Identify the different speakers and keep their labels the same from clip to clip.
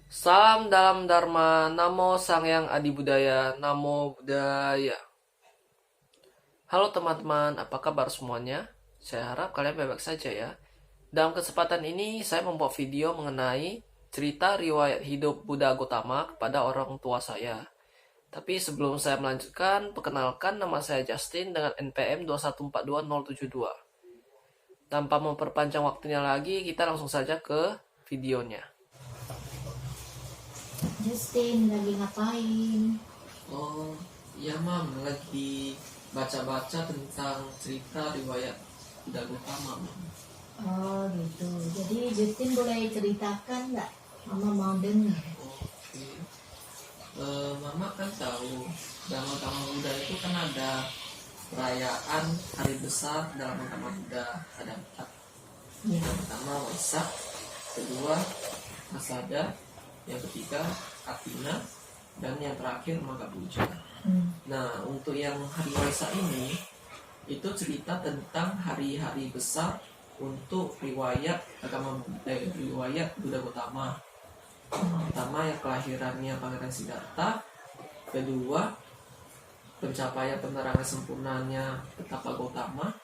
Speaker 1: Salam dalam Dharma, Namo Sang Hyang Adi Budaya, Namo Buddhaya. Halo teman-teman, apa kabar semuanya? Saya harap kalian baik-baik saja ya. Dalam kesempatan ini, saya membuat video mengenai cerita riwayat hidup Buddha Gautama kepada orang tua saya. Tapi sebelum saya melanjutkan, perkenalkan nama saya Justin dengan NPM 2142072. Tanpa memperpanjang waktunya lagi, kita langsung saja ke videonya.
Speaker 2: Justin lagi ngapain?
Speaker 1: Oh, iya Mam, lagi baca-baca tentang cerita riwayat Buddha Gautama, Mam.
Speaker 2: Oh gitu. Jadi Justin boleh ceritakan nggak? Mama mau dengar.
Speaker 1: Oke. Mama kan tahu dalam agama Buddha itu kan ada perayaan hari besar dalam agama Buddha. Ada 4.
Speaker 2: Ya.
Speaker 1: Yang pertama Waisak, kedua Masada, yang ketiga Athena, dan yang terakhir Maga Puja. Nah, untuk yang hari Waisak ini itu cerita tentang hari-hari besar untuk riwayat agama riwayat Buddha Gautama. Pertama yang kelahirannya Pangeran Siddhartha, kedua pencapaian penerangan sempurnanya Betapa Gautama,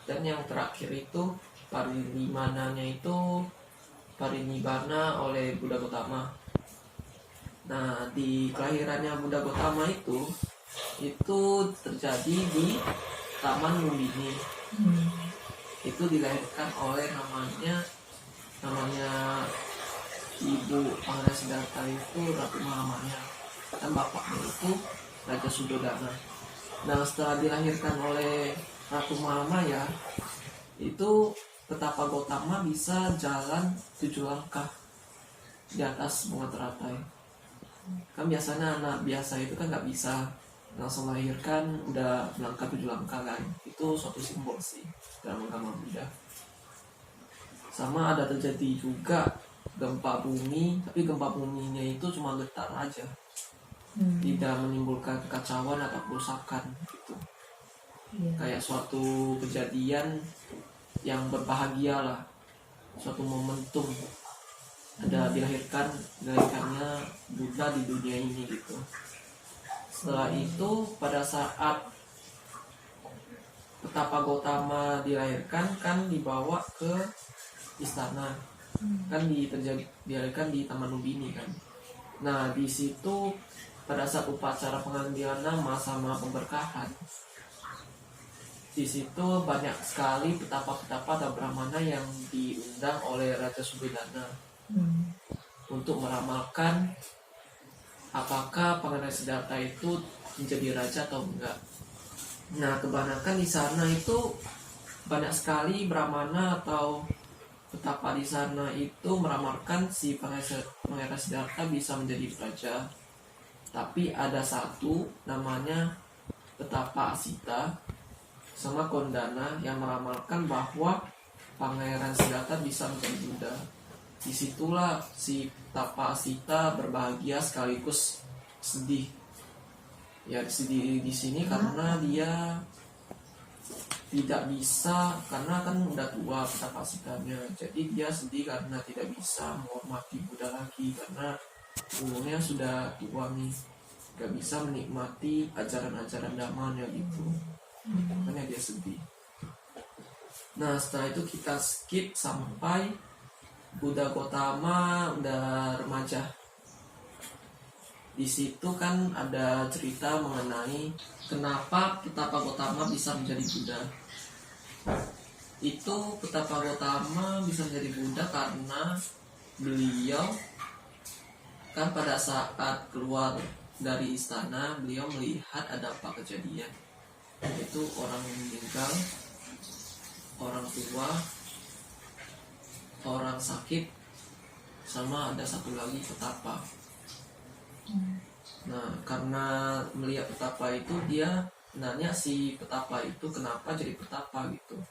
Speaker 1: dan yang terakhir itu parinibananya itu parinibbana oleh Buddha Gautama. Nah, di kelahirannya Buddha Gautama itu terjadi di Taman Lumbini. Itu dilahirkan oleh namanya ibu Pangeran Siddhartha itu Ratu Mahamaya, dan bapaknya itu Raja Sudodana. Nah, setelah dilahirkan oleh Ratu Mahamaya, itu Betapa Gautama bisa jalan 7 langkah di atas bunga teratai. Kan biasanya anak biasa itu kan nggak bisa langsung melahirkan udah melangkah 7 langkah kan. Itu suatu simbol sih dalam agama Buddha. Sama ada terjadi juga gempa bumi, tapi gempa buminya itu cuma getar aja, tidak menimbulkan kekacauan atau kerusakan gitu. Kayak suatu kejadian yang berbahagia lah, suatu momentum ada dilahirkannya Buddha di dunia ini gitu. Setelah itu pada saat Betapa Gautama dilahirkan kan dibawa ke istana, kan dilahirkan di Taman Lumbini kan. Nah, di situ pada saat upacara pengambilan nama sama pemberkahan, di situ banyak sekali petapa-petapa atau brahmana yang diundang oleh Raja Sudodana untuk meramalkan apakah Pangeran Siddhartha itu menjadi raja atau enggak. Nah, kebanyakan di sana itu banyak sekali brahmana atau petapa di sana itu meramalkan si Pangeran Siddhartha bisa menjadi raja. Tapi ada satu namanya petapa Asita sama Kondana yang meramalkan bahwa Pangeran Siddhartha bisa menjadi Buddha. Disitulah si petapa Asita berbahagia sekaligus sedih. Ya, sedih di sini karena dia tidak bisa, karena kan udah tua kapasitasnya, jadi dia sedih karena tidak bisa menghormati Buddha lagi karena umurnya sudah tua nih, gak bisa menikmati ajaran-ajaran damanya gitu, makanya dia sedih. Nah, setelah itu kita skip sampai Buddha Gautama udah remaja. Di situ kan ada cerita mengenai kenapa Betapa Gautama bisa menjadi Buddha. Itu Betapa Gautama bisa menjadi Buddha karena beliau kan pada saat keluar dari istana, beliau melihat ada apa kejadian, yaitu orang meninggal, orang tua, orang sakit, sama ada satu lagi petapa. Nah, karena melihat petapa itu, dia nanya si petapa itu kenapa jadi petapa gitu.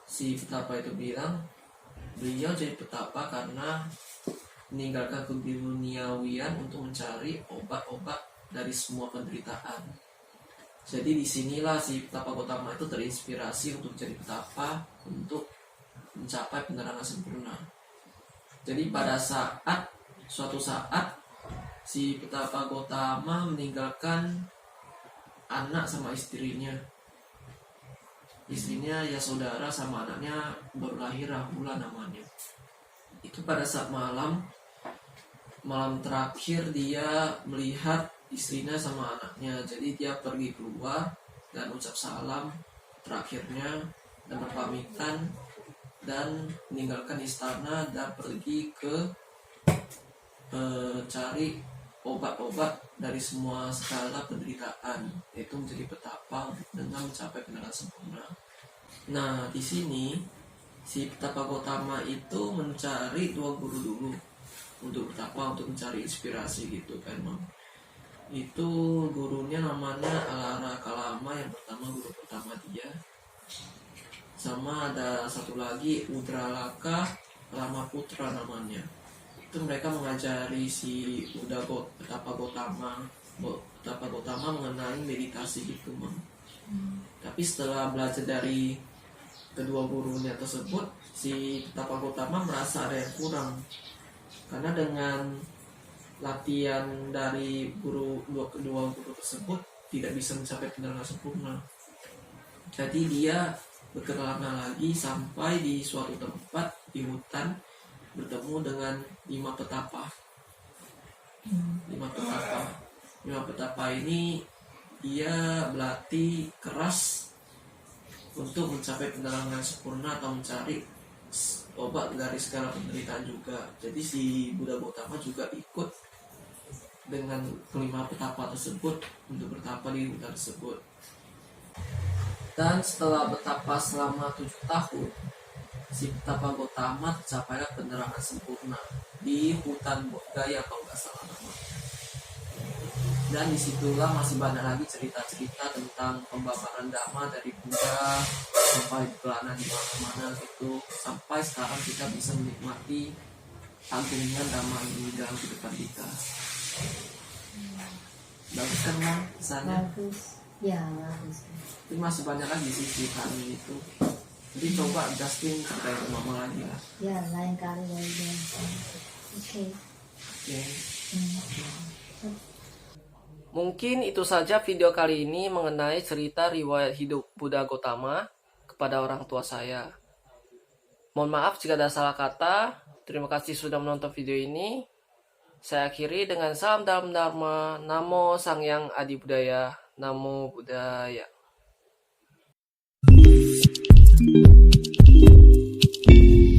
Speaker 1: Si petapa itu bilang beliau jadi petapa karena meninggalkan keduniawian untuk mencari obat-obat dari semua penderitaan. Jadi disinilah si petapa Gautama itu terinspirasi untuk jadi petapa untuk mencapai penerangan sempurna. Jadi pada saat suatu saat si Petapa Gotama meninggalkan anak sama istrinya. Istrinya Yasodhara sama anaknya baru lahir Rahula namanya. Itu pada saat malam terakhir dia melihat istrinya sama anaknya. Jadi dia pergi keluar dan ucap salam terakhirnya dan berpamitan dan meninggalkan istana dan pergi ke cari obat-obat dari semua skala penderitaan, yaitu menjadi petapa dengan mencapai kenalan sempurna. Nah, di sini si Petapa Gotama itu mencari 2 guru dulu untuk bertapa, untuk mencari inspirasi gitu kan, Mam. Itu gurunya namanya Alara Kalama, yang pertama guru pertama dia. Sama ada satu lagi Udralaka Lama Putra namanya. Itu mereka mengajari si Petapa Gotama mengenai meditasi gitu, Mam. Tapi setelah belajar dari kedua gurunya tersebut, si Petapa Gotama merasa ada yang kurang, karena dengan latihan dari kedua guru tersebut tidak bisa mencapai penerangan sempurna. Jadi dia berkelana lagi sampai di suatu tempat di hutan, bertemu dengan 5 petapa. 5 petapa ini dia berlatih keras untuk mencapai penerangan sempurna atau mencari obat dari segala penderitaan juga. Jadi si Buddha Gautama juga ikut dengan 5 petapa tersebut untuk bertapa di hutan tersebut. Dan setelah bertapa selama 7 tahun, si Petapa Gotama tercapailah penerangan sempurna di hutan Bodhgaya kalau nggak salah nama. Dan disitulah masih banyak lagi cerita-cerita tentang pembabaran Dhamma dari Buddha sampai kelana di mana-mana gitu, sampai sekarang kita bisa menikmati agungnya Dhamma ini dalam kehidupan kita. Bagus kan, Mam? Kesannya?
Speaker 2: Bagus. Ya, bagus.
Speaker 1: Tapi masih banyak lagi sih ceritanya itu. Jadi coba Justin ceritain ke Mama lagi lah.
Speaker 2: Ya, lain kali lagi. Oke.
Speaker 3: Mungkin itu saja video kali ini mengenai cerita riwayat hidup Buddha Gautama kepada orang tua saya. Mohon maaf jika ada salah kata. Terima kasih sudah menonton video ini. Saya akhiri dengan salam dalam Dharma. Namo Sangyang Adi Budaya. Namo Buddhaya.